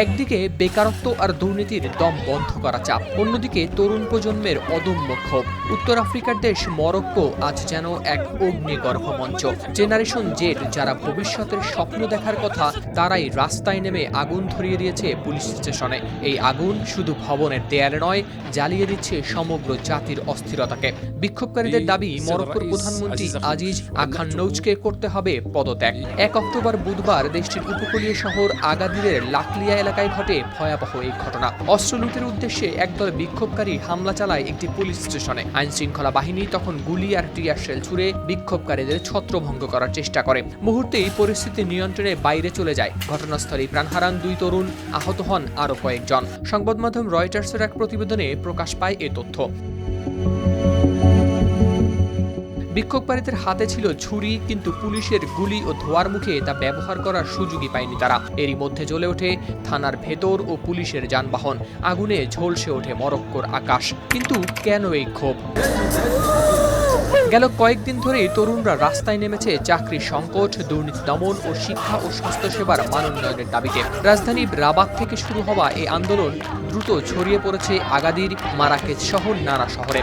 একদিকে বেকারত্ব আর দুর্নীতির দম বন্ধ করা চাপ, অন্যদিকে তরুণ প্রজন্মের অদম্য ক্ষোভ। উত্তর আফ্রিকার দেশ মরক্কো আজ যেন এক অগ্নিগর্ভ মঞ্চ। জেনারেশন জেড, যারা ভবিষ্যতের স্বপ্ন দেখার কথা, তারাই রাস্তায় নেমে আগুন ধরিয়ে দিয়েছে পুলিশ স্টেশনে। এই আগুন শুধু ভবনের দেয়ালে নয়, জ্বালিয়ে দিচ্ছে সমগ্র জাতির অস্থিরতাকে। বিক্ষোভকারীদের দাবি, মরক্কোর প্রধানমন্ত্রী আজিজ আখান্নৌজকে করতে হবে পদত্যাগ। 1 অক্টোবর বুধবার দেশটির উপকূলীয় শহর আগাদিরের লাকলিয়া এলাকায় ঘটে ভয়াবহ এই ঘটনা। অস্ত্র লুটের উদ্দেশ্যে একদল বিক্ষোভকারী হামলা চালায় একটি পুলিশ স্টেশনে। আইন শৃঙ্খলা বাহিনী তখন গুলি আর টিয়ার শেল ছুড়ে বিক্ষোভকারীদের ছত্রভঙ্গ করার চেষ্টা করে। মুহূর্তেই পরিস্থিতি নিয়ন্ত্রণের বাইরে চলে যায়। ঘটনাস্থলেই প্রাণ হারান 2 তরুণ, আহত হন আরও কয়েকজন। সংবাদ মাধ্যম রয়টার্সের এক প্রতিবেদনে প্রকাশ পায় এ তথ্য। বিক্ষোভকারীদের হাতে ছিল ছুরি, কিন্তু পুলিশের গুলি ও ধোঁয়ার মুখে তা ব্যবহার করার সুযোগই পায়নি তারা। এরই মধ্যে জ্বলে ওঠে থানার ভেতর ও পুলিশের যানবাহন। আগুনে ঝলসে ওঠে মরক্কোর আকাশ। কিন্তু কেন এই ক্ষোভ? গেল কয়েকদিন ধরেই তরুণরা রাস্তায় নেমেছে চাকরির সংকট, দুর্নীতি দমন ও শিক্ষা ও স্বাস্থ্যসেবার মানোন্নয়নের দাবিতে। রাজধানী রাবাত থেকে শুরু হওয়া এই আন্দোলন দ্রুত ছড়িয়ে পড়েছে আগাদির, মারাকেজ সহ নানা শহরে।